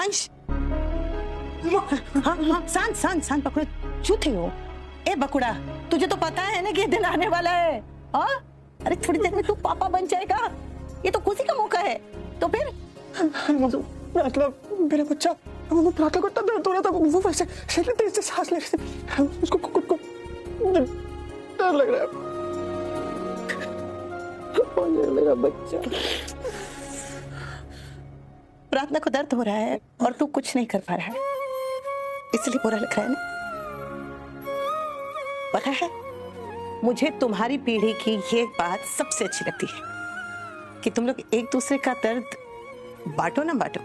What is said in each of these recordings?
वंश, हाँ हाँ शांत शांत शांत। बकुड़ा झूठे हो। ए बकुड़ा, तुझे तो पता है ना कि ये दिन आने वाला है। हाँ अरे थोड़ी देर में तू पापा बन जाएगा, ये तो खुशी का मौका है। तो फिर मतलब मेरा बच्चा, वो प्रार्थना करता दर्द हो रहा था, वो वैसे तेज से सांस ले रही थी, उसको खुद को डर लग रहा है। मेरा बच्चा। प्रार्थना को दर्द हो रहा है और तू कुछ नहीं कर पा रहा है, इसलिए बुरा लग रहा है ना। पता है, मुझे तुम्हारी पीढ़ी की ये बात सबसे अच्छी लगती है कि तुम लोग एक दूसरे का दर्द बांटो ना बांटो,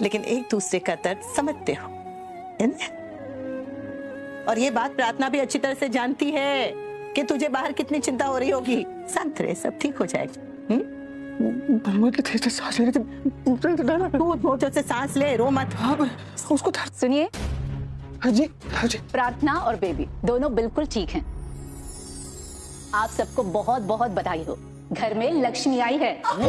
लेकिन एक दूसरे का दर्द समझते हो, है ना? और ये बात प्रार्थना भी अच्छी तरह से जानती है कि तुझे बाहर कितनी चिंता हो रही होगी। शांत रहे, सब ठीक हो जाएगा। सांस ले रही थी, तू बहुत से सांस ले, रो मत। हाँ, उसको सुनिए। हाँ जी, हाँ जी। प्रार्थना और बेबी दोनों बिल्कुल ठीक हैं। आप सबको बहुत बहुत बधाई हो, घर में लक्ष्मी आई है। बधाई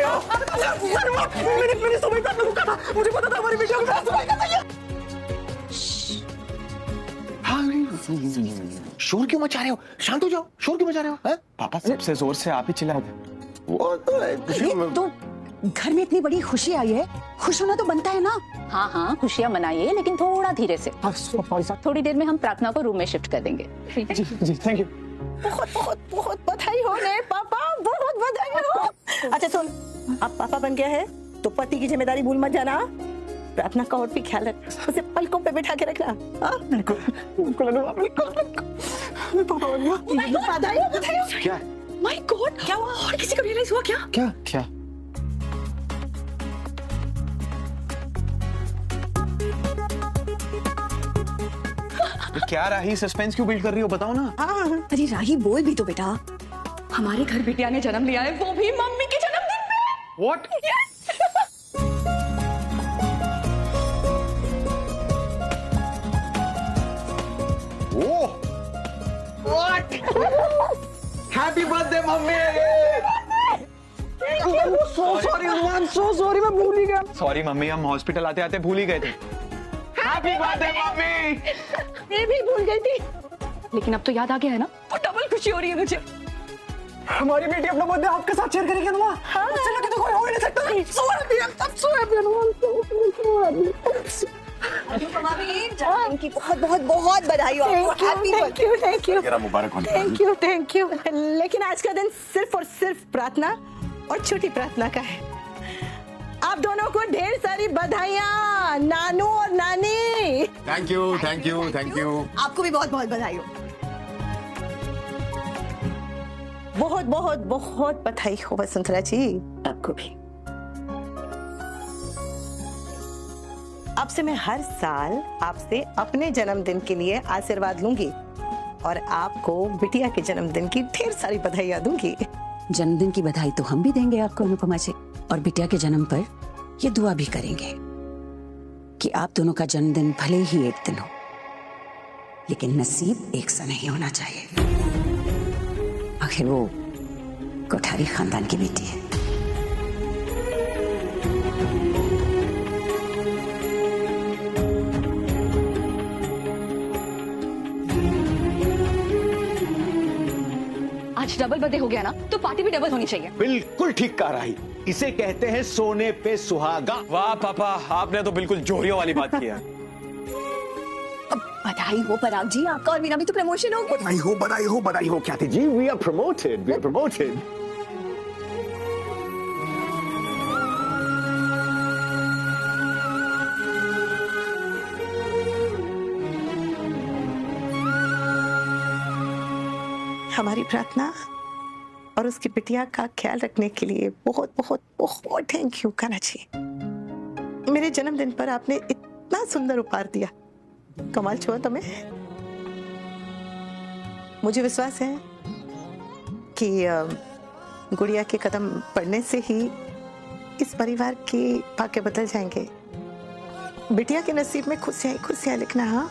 हो। मैंने सुबह का रुका था, मुझे पता था हमारी बेटी को। शोर क्यों मचा रहे हो? शांत हो जाओ, शोर क्यों मचा रहे हो? पापा सबसे जोर से आप ही चिल्लाए थे। वो तो है। तो घर में इतनी बड़ी खुशी आई है, खुश होना तो बनता है ना। हाँ हाँ खुशियाँ मनाइए, लेकिन थोड़ा धीरे से। थोड़ी देर में हम प्रार्थना को रूम में शिफ्ट कर देंगे। ठीक है? जी थैंक यू। बहुत बहुत बहुत बधाई हो रे पापा, बहुत बधाई हो। अच्छा सुन, अब पापा बन गया है तो पति की जिम्मेदारी भूल मत जाना। प्रार्थना का और भी ख्याल रख, उसे पलकों पे बिठा के रखना। बिल्कुल। पापा बन गया। बधाई हो। क्या माय गॉड, क्या हुआ? और किसी को रियलाइज हुआ क्या? क्या? क्या राही, सस्पेंस क्यों बिल्ड कर रही हो? बताओ ना। अरे राही बोल भी तो बेटा, हमारे घर बिटिया ने जन्म लिया है, वो भी मम्मी के जन्मदिन पे। What? Oh! What? Happy birthday, mummy! So sorry, मैं भूल ही गया। सॉरी मम्मी, हम हॉस्पिटल आते आते भूल ही गए थे। Happy birthday mummy! मैं भी भूल गई थी। लेकिन अब तो याद आ गया है ना, वो डबल खुशी हो रही है मुझे। हमारी बेटी अपना बर्थडे आपके साथ शेयर करेगी ना? हाँ। उससे लगे तो कोई हो ही नहीं सकता। So happy, I'm so happy, की बहुत बहुत बहुत बधाई हो आपको। Happy birthday. थैंक यू तेरा मुबारक हो। Thank you. लेकिन आज का दिन सिर्फ और सिर्फ प्रार्थना और छोटी प्रार्थना का है। आप दोनों को ढेर सारी बधाइयाँ, नानू और नानी। Thank you. आपको भी बहुत बहुत बधाई हो। बहुत बहुत बहुत बधाई हो वसुंधरा जी, आपको भी। अब से मैं हर साल आपसे अपने जन्मदिन के लिए आशीर्वाद लूंगी और आपको बिटिया के जन्मदिन की ढेर सारी बधाइयाँ दूंगी। जन्मदिन की बधाई तो हम भी देंगे आपको अनुपमा जी, और बिटिया के जन्म पर ये दुआ भी करेंगे कि आप दोनों का जन्मदिन भले ही एक दिन हो, लेकिन नसीब एक सा नहीं होना चाहिए। आखिर वो कोठारी खानदान की बेटी है। आज डबल बर्थडे हो गया ना, तो पार्टी भी डबल होनी चाहिए। बिल्कुल ठीक कहा राही, इसे कहते हैं सोने पे सुहागा। वाह पापा, आपने तो बिल्कुल जोरियों वाली बात की है। बधाई हो पराग जी, आपका और मेरा भी तो प्रमोशन हो गया। बधाई हो ख्याति जी, वी आर प्रमोटेड। हमारी प्रार्थना और उसकी बिटिया का ख्याल रखने के लिए बहुत बहुत बहुत थैंक यू कान्हा जी। मेरे जन्मदिन पर आपने इतना सुंदर उपहार दिया, कमाल छुआ तुम्हें। मुझे विश्वास है कि गुड़िया के कदम पड़ने से ही इस परिवार के भाग्य बदल जाएंगे। बिटिया के नसीब में खुशियां खुशियां लिखना। हाँ,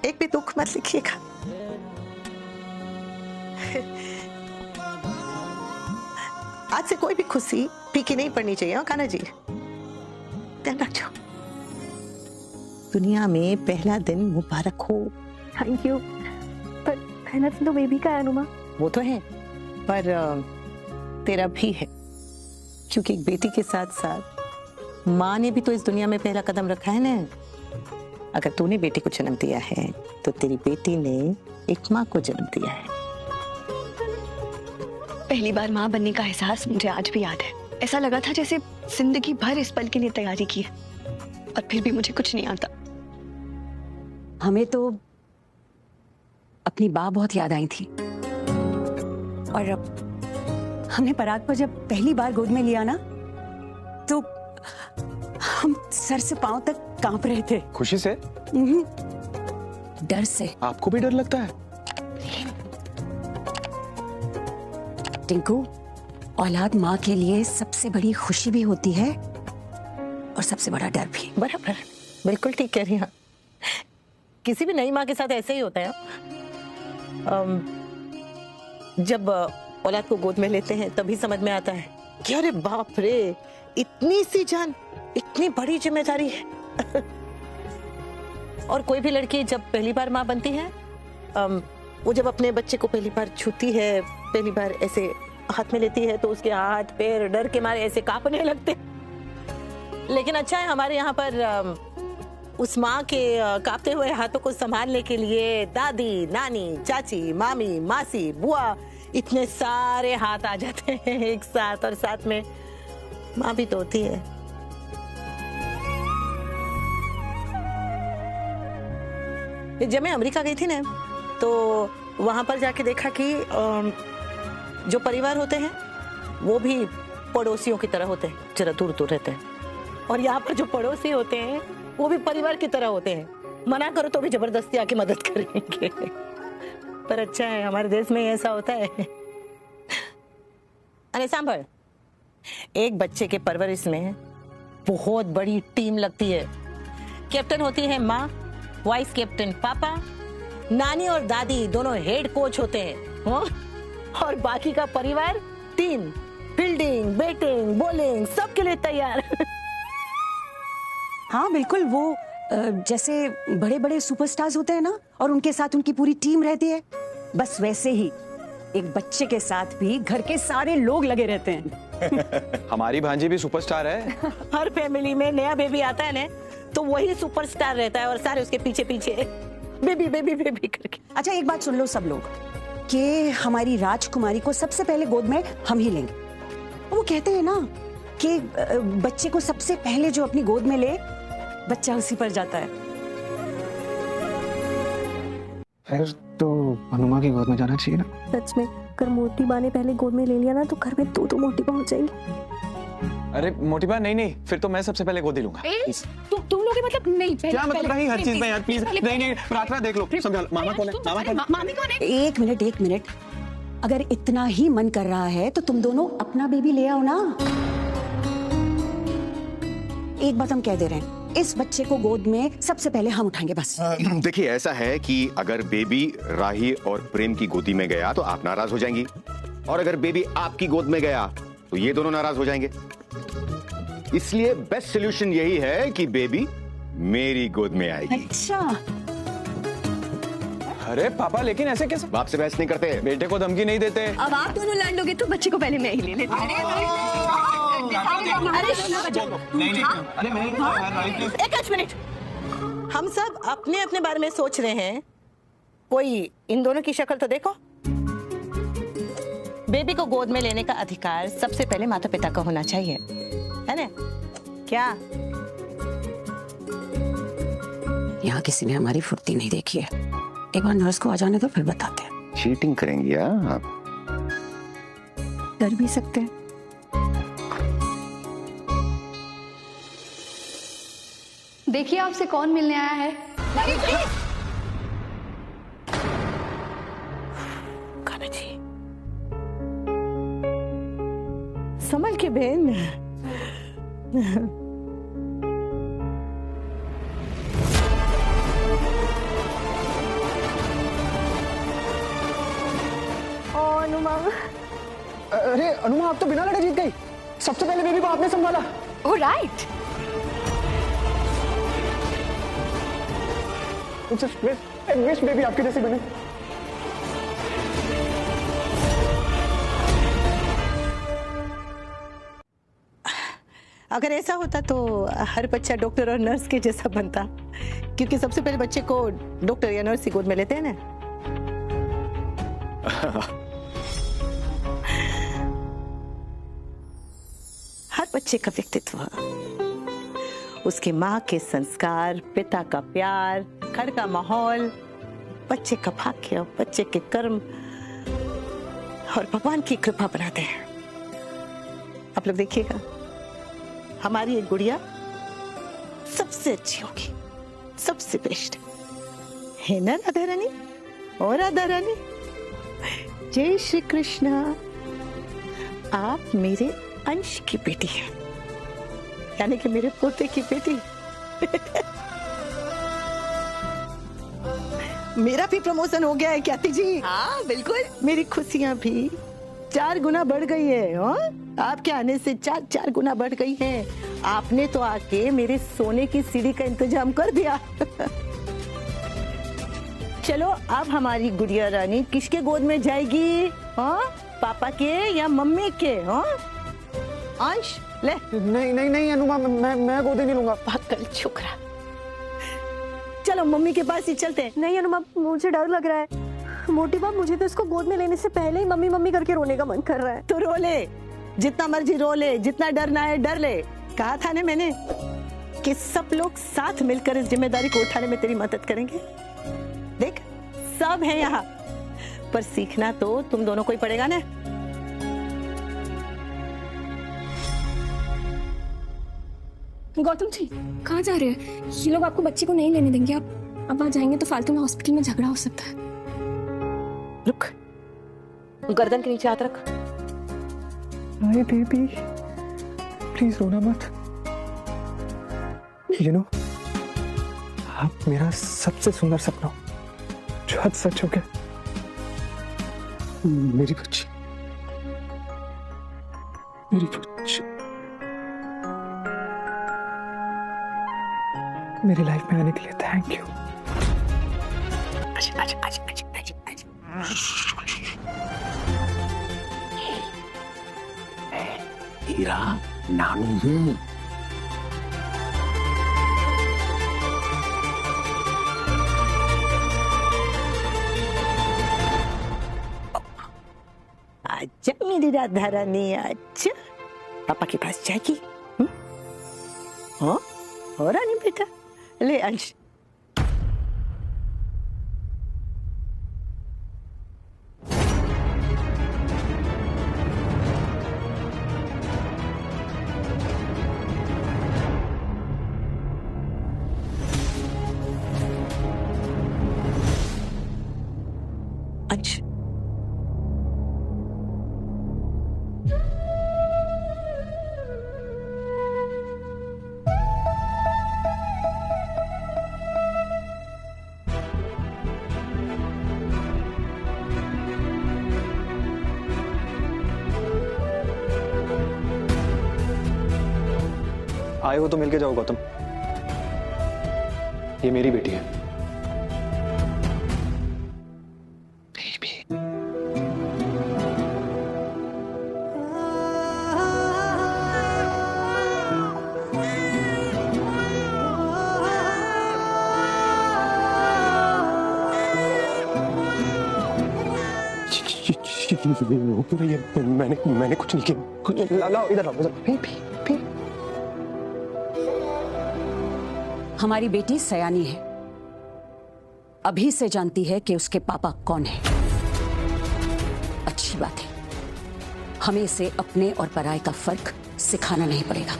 एक भी दुख मत लिखिएगा। आज से कोई भी खुशी फीकी नहीं पड़नी चाहिए, कान्हा जी, ध्यान रखो। दुनिया में पहला दिन मुबारक हो। Thank you. पर पहला दिन तो बेबी का है अनुमा। वो तो है, पर तेरा भी है, क्योंकि एक बेटी के साथ साथ माँ ने भी तो इस दुनिया में पहला कदम रखा है ना। अगर तूने बेटी को जन्म दिया है तो तेरी बेटी ने एक माँ को जन्म दिया है। पहली बार माँ बनने का एहसास मुझे आज भी याद है। ऐसा लगा था जैसे जिंदगी भर इस पल के लिए तैयारी की है, और फिर भी मुझे कुछ नहीं आता। हमें तो अपनी माँ बहुत याद आई थी, और अब हमने पराग को जब पहली बार गोद में लिया ना, तो हम सर से पांव तक कांप रहे थे। खुशी से? डर से। आपको भी डर लगता है? टिंकू, औलाद माँ के लिए सबसे बड़ी खुशी भी होती है और सबसे बड़ा डर भी। बराबर, बिल्कुल ठीक कह रही हैं। किसी भी नई माँ के साथ ऐसे ही होता है। जब औलाद को गोद में लेते हैं तभी समझ में आता है कि अरे बाप रे, इतनी सी जान, इतनी बड़ी जिम्मेदारी है। और कोई भी लड़की जब पहली बार माँ बनती है, वो जब अपने बच्चे को पहली बार छूती है, पहली बार ऐसे हाथ में लेती है, तो उसके हाथ पैर डर के मारे ऐसे कांपने लगते। लेकिन अच्छा है, हमारे यहाँ पर उस माँ के कांपते हुए हाथों को संभालने के लिए दादी, नानी, चाची, मामी, मासी, बुआ, इतने सारे हाथ आ जाते हैं एक साथ, और साथ में माँ भी तो होती है। जब मैं अमेरिका गई थी ना, तो वहां पर जाके देखा कि जो परिवार होते हैं वो भी पड़ोसियों की तरह होते हैं, जरा दूर दूर रहते हैं। और यहाँ पर जो पड़ोसी होते हैं वो भी परिवार की तरह होते हैं, मना करो तो भी जबरदस्ती आके मदद करेंगे। पर अच्छा है, हमारे देश में ऐसा होता है। अरे सांभर, एक बच्चे के परवरिश में बहुत बड़ी टीम लगती है। कैप्टन होती है माँ, वाइस कैप्टन पापा, नानी और दादी दोनों हेड कोच होते हैं, और बाकी का परिवार टीम फील्डिंग, बैटिंग, बॉलिंग सबके लिए तैयार। हाँ बिल्कुल, वो जैसे बड़े बड़े सुपरस्टार्स होते हैं ना, और उनके साथ उनकी पूरी टीम रहती है, बस वैसे ही एक बच्चे के साथ भी घर के सारे लोग लगे रहते हैं। हमारी भांजी भी सुपरस्टार है। हर फैमिली में नया बेबी आता है ना, तो वही सुपरस्टार रहता है और सारे उसके पीछे पीछे बेबी बेबी बेबी करके। अच्छा एक बात सुन लो सब लोग, कि हमारी राजकुमारी को सबसे पहले गोद में हम ही लेंगे। वो कहते हैं ना कि बच्चे को सबसे पहले जो अपनी गोद में ले, बच्चा उसी पर जाता है। फिर तो अनुमा की गोद में जाना चाहिए ना। सच में, अगर मोटी माँ ने पहले गोद में ले लिया ना, तो घर में दो मोटी पहुंच जाएंगी। अरे मोटी बात, नहीं फिर तो मैं सबसे पहले गोदी लूंगा। तुम लोग मतलब नहीं, क्या मतलब नहीं, हर चीज में यार प्लीज। नहीं प्रार्थना देख लो, समझा। मामा कौन है? मामा कौन है? मामी कौन है? एक मिनट, अगर इतना ही मन कर रहा है तो तुम दोनों अपना बेबी ले आओ ना। एक बात हम कह दे रहे हैं, इस बच्चे को गोद में सबसे पहले हम उठाएंगे बस। देखिए ऐसा है कि अगर बेबी राही और प्रेम की गोदी में गया तो आप नाराज हो जाएंगी, और अगर बेबी आपकी गोद में गया तो ये दोनों नाराज हो जाएंगे। इसलिए बेस्ट सॉल्यूशन यही है कि बेबी मेरी गोद में आएगी। अच्छा, अरे पापा, लेकिन ऐसे कैसे? बाप से बहस नहीं करते, बेटे को धमकी नहीं देते। अब आप दोनों लड़ लोगे तो बच्चे को पहले मैं ही ले लेती हूँ। एक मिनट, हम सब अपने अपने बारे में सोच रहे हैं, कोई इन दोनों की शक्ल तो देखो। बेबी को गोद में लेने का अधिकार सबसे पहले माता पिता का होना चाहिए, है ना? क्या यहाँ किसी ने हमारी फुर्ती नहीं देखी है। एक बार नर्स को आ जाने दो, फिर बताते हैं। चीटिंग करेंगी आप? कर भी सकते हैं। देखिए आपसे कौन मिलने आया है। कान्हा जी, संभल के बहन। अरे अनुमा, आप तो बिना लड़े जीत गई। सबसे पहले बेबी को आपने संभाला। Oh right. विश बेबी आपके जैसे बने। अगर ऐसा होता तो हर बच्चा डॉक्टर और नर्स के जैसा बनता, क्योंकि सबसे पहले बच्चे को डॉक्टर या नर्स ही गोद में लेते हैं ना। हर बच्चे का व्यक्तित्व, उसकी माँ के संस्कार, पिता का प्यार, घर का माहौल, बच्चे का भाग्य, बच्चे के कर्म और भगवान की कृपा बनाते हैं। आप लोग देखिएगा, हमारी एक गुड़िया सबसे अच्छी होगी, सबसे बेस्ट है ना राधा रानी? और राधा रानी, जय श्री कृष्णा। आप मेरे अंश की बेटी है, यानी कि मेरे पोते की बेटी। मेरा भी प्रमोशन हो गया है ख्याति जी। हाँ बिल्कुल। मेरी खुशियां भी 4 गुना बढ़ गई है। हाँ, आपके आने से 4 गुना बढ़ गई है। आपने तो आके मेरे सोने की सीढ़ी का इंतजाम कर दिया। चलो, अब हमारी गुड़िया रानी किसके गोद में जाएगी? हाँ, पापा के या मम्मी के? हाँ अंश, ले। नहीं नहीं नहीं अनुमा, मैं गोदी नहीं लूंगा। पागल छोकरा, चलो मम्मी के पास ही चलते हैं। नहीं अनुमा, मुझे डर लग रहा है। मोटी बाप, मुझे तो इसको गोद में लेने से पहले ही मम्मी मम्मी करके रोने का मन कर रहा है। तो रो ले, जितना मर्जी रो ले, जितना डरना है डर ले। कहा था ना मैंने कि सब लोग साथ मिलकर इस जिम्मेदारी को उठाने में तेरी मदद करेंगे। देख, सब है यहाँ, पर सीखना तो तुम दोनों को ही पड़ेगा ना। गौतम जी, कहाँ जा रहे हैं? ये लोग आपको बच्चे को नहीं लेने देंगे। आप अब वहाँ जाएंगे तो फालतू में हॉस्पिटल में झगड़ा हो सकता है। रुक, गर्दन के नीचे हाथ रख। नहीं बेबी, प्लीज रोना मत। यू नो, आप मेरा सबसे सुंदर सपना, जो आज सच हो गया। मेरी बच्ची, मेरी बच्ची मेरी लाइफ में आने के लिए थैंक यू। हीरा नानू हूँ। आजा मेरी राधा रानी, आजा। पापा के पास जाएगी। हाँ, हो रानी बेटा, ले अंश। अंश, आए हो तो मिलके जाओ गौतम, ये मेरी बेटी है। मैंने कुछ नहीं किया। लाओ इधर, पी। हमारी बेटी सयानी है, अभी से जानती है कि उसके पापा कौन है। अच्छी बात है, हमें इसे अपने और पराये का फर्क सिखाना नहीं पड़ेगा।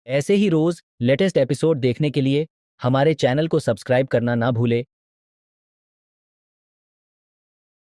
ऐसे ही रोज लेटेस्ट एपिसोड देखने के लिए हमारे चैनल को सब्सक्राइब करना ना भूले